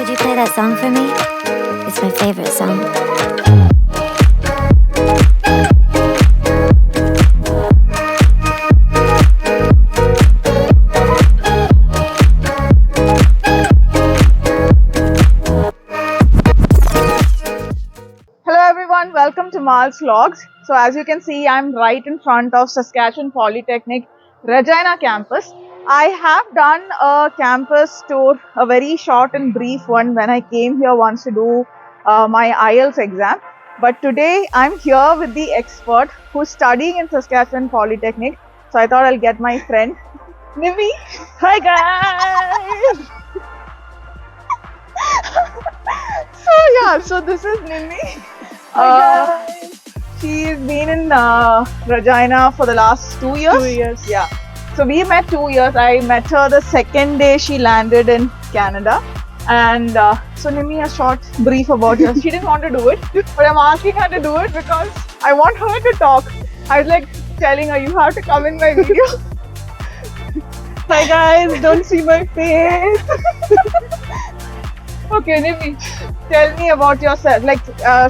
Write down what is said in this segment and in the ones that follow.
Could you play that song for me? It's my favorite song. Hello everyone, welcome to Mal's Vlogs. So as you can see, I'm right in front of Saskatchewan Polytechnic Regina campus. I have done a campus tour, a very short and brief one when I came here once to do my IELTS exam. But today I'm here with the expert who's studying in Saskatchewan Polytechnic. So I thought I'll get my friend Nimi. Hi guys! So this is Nimi. She's been in Regina for the last 2 years. 2 years. Yeah. So we met 2 years. I met her the second day she landed in Canada. And so Nimi, a short brief about her. She didn't want to do it, but I'm asking her to do it because I want her to talk. I was like telling her, you have to come in my video. Hi guys, don't see my face. Okay, Nimi, tell me about yourself. Like,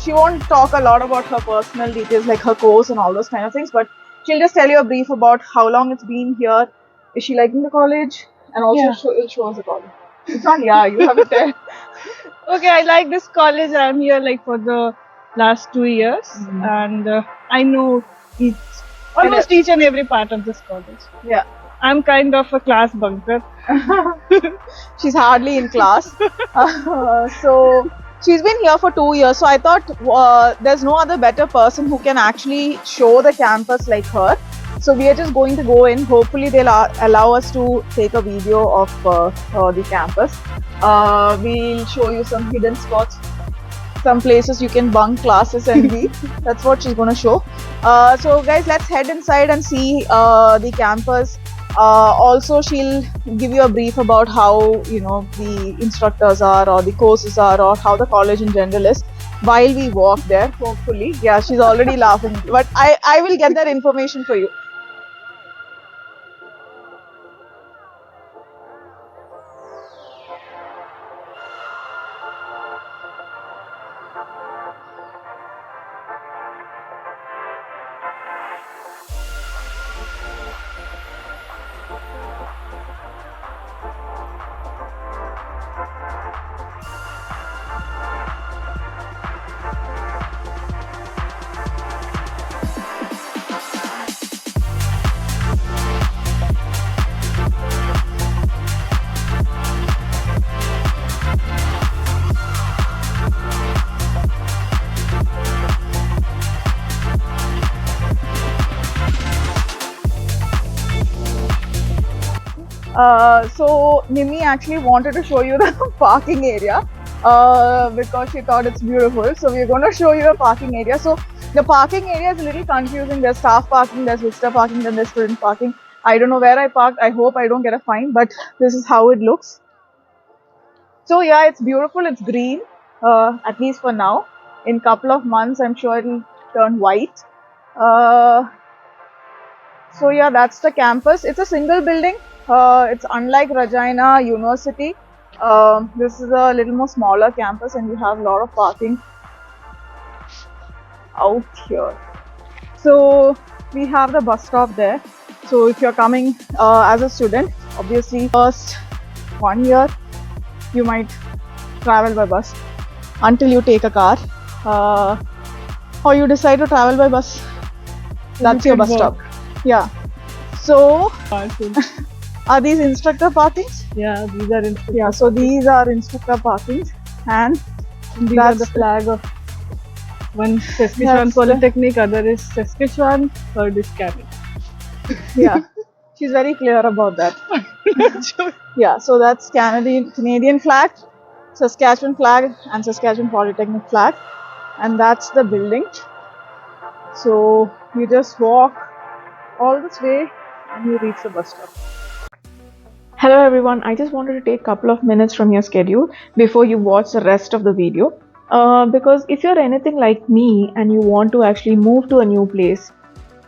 she won't talk a lot about her personal details, like her course and all those kind of things, but she'll just tell you a brief about how long it's been here. Is she liking the college? And also, Yeah. show us the college. It's not, yeah, you have to tell. Okay, I like this college. I'm here like for the last 2 years, and I know almost each and every part of this college. Yeah. I'm kind of a class bunker. She's hardly in class. So she's been here for 2 years. So I thought there's no other better person who can actually show the campus like her. So we are just going to go in. Hopefully they'll allow us to take a video of the campus. We'll show you some hidden spots, some places you can bunk classes and be. That's what she's gonna show. So guys, let's head inside and see the campus. Also, she'll give you a brief about how the instructors are, or the courses are, or how the college in general is while we walk there. Hopefully, yeah, she's already laughing, but I will get that information for you. So Nimi actually wanted to show you the parking area because she thought it's beautiful. So we're going to show you the parking area. So the parking area is a little confusing. There's staff parking, there's visitor parking, then there's student parking. I don't know where I parked. I hope I don't get a fine, but this is how it looks. So yeah, it's beautiful. It's green, at least for now. In couple of months, I'm sure it'll turn white. So yeah, that's the campus. It's a single building. It's unlike Regina University. This is a little more smaller campus, and you have a lot of parking out here. So we have the bus stop there. So if you're coming as a student, obviously first 1 year you might travel by bus until you take a car, or you decide to travel by bus. That's your bus stop. Yeah. So are these instructor parkings? Yeah, these are instructor. Yeah, so these are instructor parkings, and These are the flag of one Saskatchewan That's Polytechnic, other is Saskatchewan, third is Canada. yeah, she's very clear about that. Yeah, so that's Canadian flag, Saskatchewan flag, and Saskatchewan Polytechnic flag, and that's the building. So you just walk all this way and you reach the bus stop. Hello everyone, I just wanted to take a couple of minutes from your schedule before you watch the rest of the video, because if you're anything like me and you want to actually move to a new place,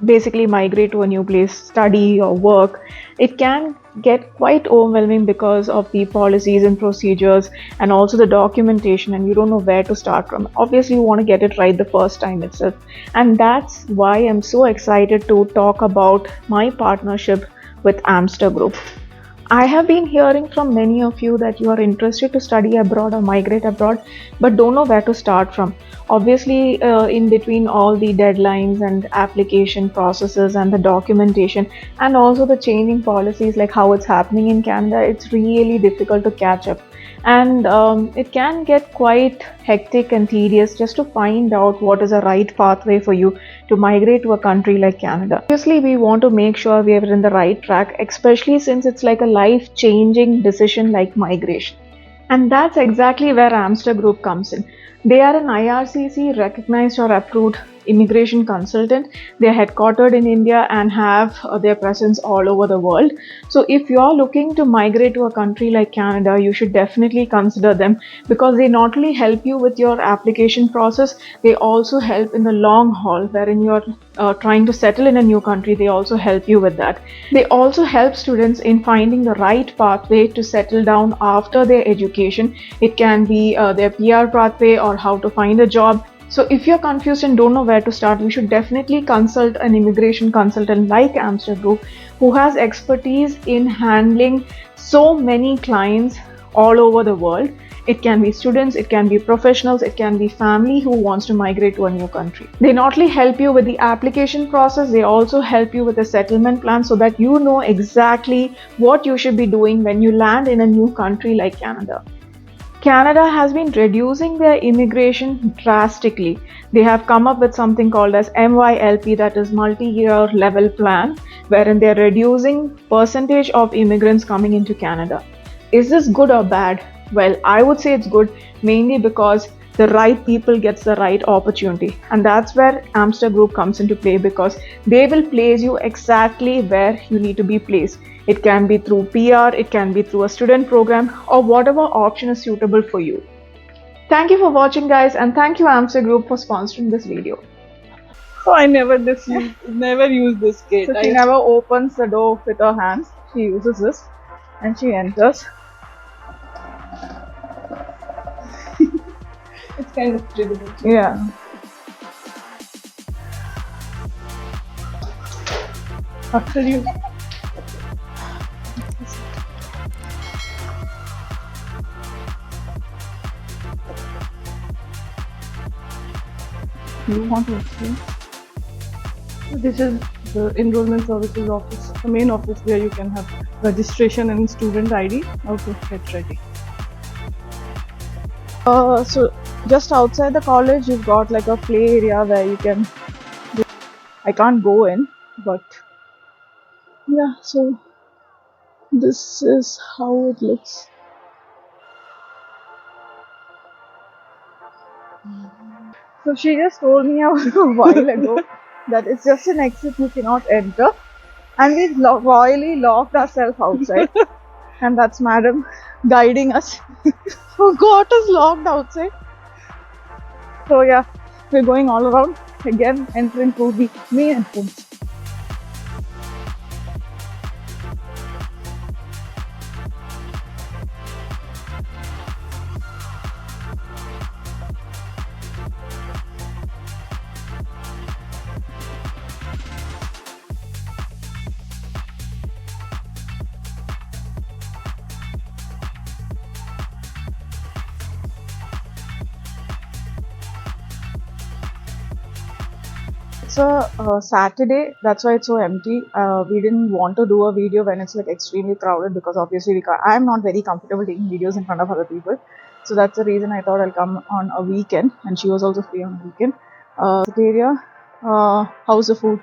basically migrate to a new place, study or work, it can get quite overwhelming because of the policies and procedures and also the documentation, and you don't know where to start from. Obviously, you want to get it right the first time itself. And that's why I'm so excited to talk about my partnership with Amster Group. I have been hearing from many of you that you are interested to study abroad or migrate abroad, but don't know where to start from. Obviously, in between all the deadlines and application processes and the documentation, and also the changing policies like how it's happening in Canada, it's really difficult to catch up. And it can get quite hectic and tedious just to find out what is a right pathway for you to migrate to a country like Canada. Obviously, we want to make sure we are in the right track, especially since it's like a life changing decision like migration. And that's exactly where Amster Group comes in. They are an IRCC recognized or approved immigration consultant. They are headquartered in India and have their presence all over the world. So if you are looking to migrate to a country like Canada, you should definitely consider them, because they not only help you with your application process, they also help in the long haul wherein you are trying to settle in a new country. They also help you with that. They also help students in finding the right pathway to settle down after their education. It can be their PR pathway or how to find a job. So if you're confused and don't know where to start, you should definitely consult an immigration consultant like Amster Group, who has expertise in handling so many clients all over the world. It can be students, it can be professionals, it can be family who wants to migrate to a new country. They not only help you with the application process, they also help you with a settlement plan so that you know exactly what you should be doing when you land in a new country like Canada. Canada has been reducing their immigration drastically. They have come up with something called as MYLP, that is multi-year level plan, wherein they are reducing percentage of immigrants coming into Canada. Is this good or bad? Well, I would say it's good, mainly because the right people gets the right opportunity, and that's where Amster Group comes into play, because they will place you exactly where you need to be placed. It can be through PR, it can be through a student program, or whatever option is suitable for you. Thank you for watching, guys, and thank you Amster Group for sponsoring this video. So I never use this gate. So she never opens the door with her hands. She uses this and she enters. It's kind of trivial. Yeah. After you. You want to explain? This is the enrollment services office, the main office where you can have registration and student ID. How to get ready. So just outside the college, you've got like a play area where you can. I can't go in, but yeah. So this is how it looks. So she just told me a while ago that it's just an exit, you cannot enter, and we royally locked ourselves outside. And that's Madam guiding us. Oh, got us locked outside. So yeah, we're going all around again, entering through the main entrance. It's a Saturday, that's why it's so empty. We didn't want to do a video when it's like extremely crowded, because obviously I'm not very comfortable taking videos in front of other people. So that's the reason I thought I'll come on a weekend, and she was also free on a weekend. Area, how's the food?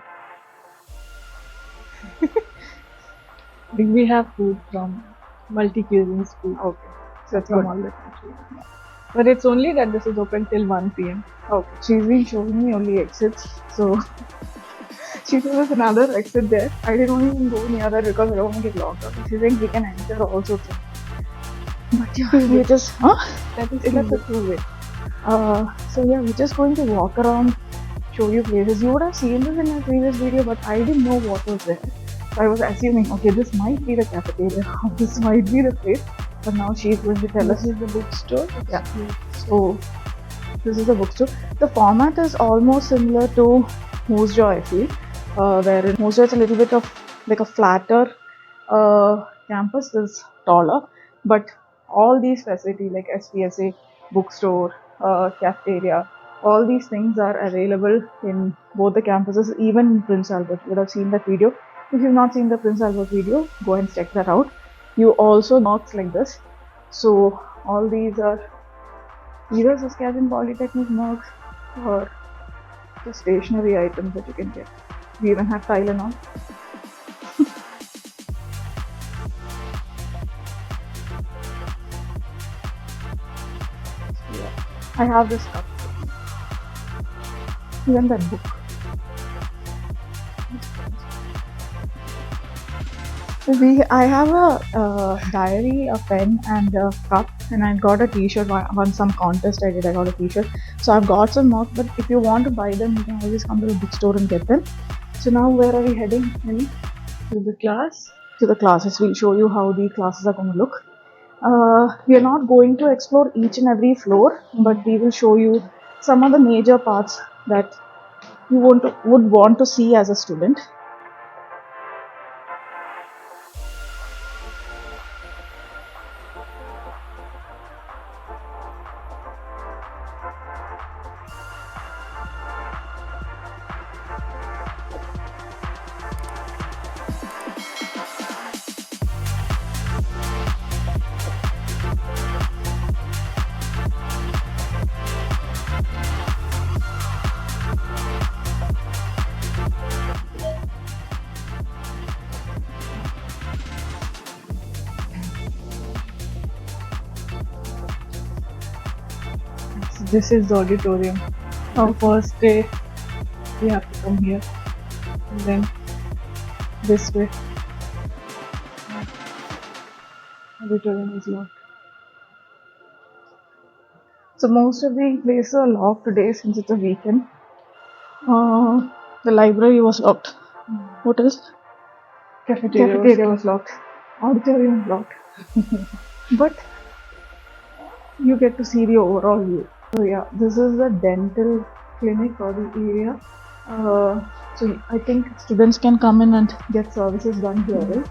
We have food from multi-cuisines food. Okay, so that's From good. all the countries. But it's only that this is open till 1 p.m. Okay, she's been showing me only exits, so she said there's another exit there. I didn't even go near that because I don't want to get locked up. She thinks we can enter also too. But yeah, we just That is that's a two-way. two-way. So yeah, we're just going to walk around, show you places. You would have seen this in my previous video, but I didn't know what was there. So I was assuming, okay, this might be the cafeteria, this might be the place. But now she's going to tell us. This is the bookstore. Yeah. So this is a bookstore. The format is almost similar to Moose Jaw, I feel. Where in Moose Jaw it's a little bit of like a flatter campus, is taller, but all these facilities like SPSA, bookstore, cafeteria, all these things are available in both the campuses, even in Prince Albert. You would have seen that video. If you've not seen the Prince Albert video, go and check that out. You also knocks like this. So all these are either Saskatchewan Polytechnic marks or the stationery items that you can get. We even have Tylenol. I have this cup. Even that book. I have a diary, a pen, and a cup, and I got a T-shirt on some contest I did. I got a T-shirt, so I've got some more. But if you want to buy them, you can always come to the bookstore and get them. So now, where are we heading? Henny? To the class. To the classes. We'll show you how the classes are going to look. We are not going to explore each and every floor, but we will show you some of the major parts that you would want to see as a student. This is the auditorium. The first day we have to come here, and then this way. Auditorium is locked. So most of the places are locked today since it's a weekend. The library was locked. What else? Cafeteria was locked. Auditorium was locked. But you get to see the overall view. So yeah, this is the dental clinic or the area. So I think students can come in and get services done here, right?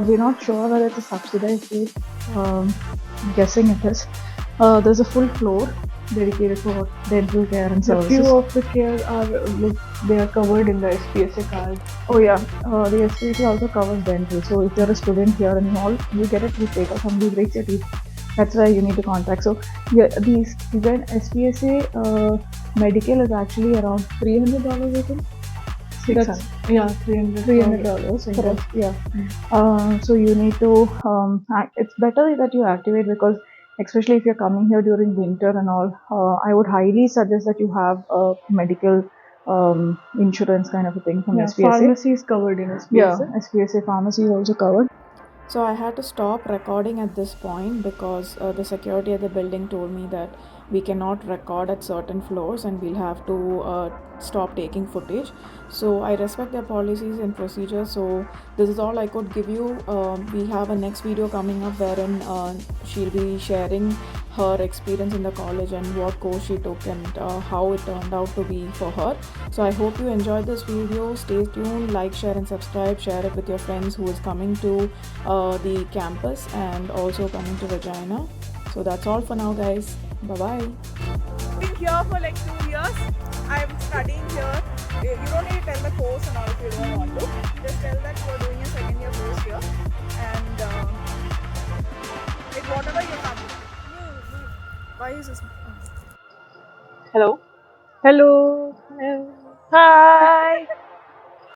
We're not sure whether it's a subsidized fee. Guessing it is. There's a full floor dedicated for dental care and A services. few of the care are they are covered in the SPSA card. Oh yeah, the SPSA also covers dental. So if you're a student here and you get it toothache or somebody breaks your teeth, that's why you need to contact. So yeah, the student SPSA medical is actually around $300, I think. $300. $300. Yeah. So you need to. It's better that you activate, because especially if you're coming here during winter and all, I would highly suggest that you have a medical insurance kind of a thing from SPSA. Pharmacy is covered in SPSA. Yeah, SPSA pharmacy is also covered. So I had to stop recording at this point because the security at the building told me that we cannot record at certain floors and we'll have to stop taking footage. So I respect their policies and procedures. So this is all I could give you. We have a next video coming up wherein she'll be sharing her experience in the college and what course she took and how it turned out to be for her. So I hope you enjoyed this video. Stay tuned, like, share and subscribe. Share it with your friends who is coming to the campus and also coming to Regina. So that's all for now, guys. Bye bye. Been here for like 2 years. I'm studying here. You don't need to tell the course and all if you don't want to. Just tell that you're doing a second year course here, and like whatever you have. Why is this? Hello. Hi.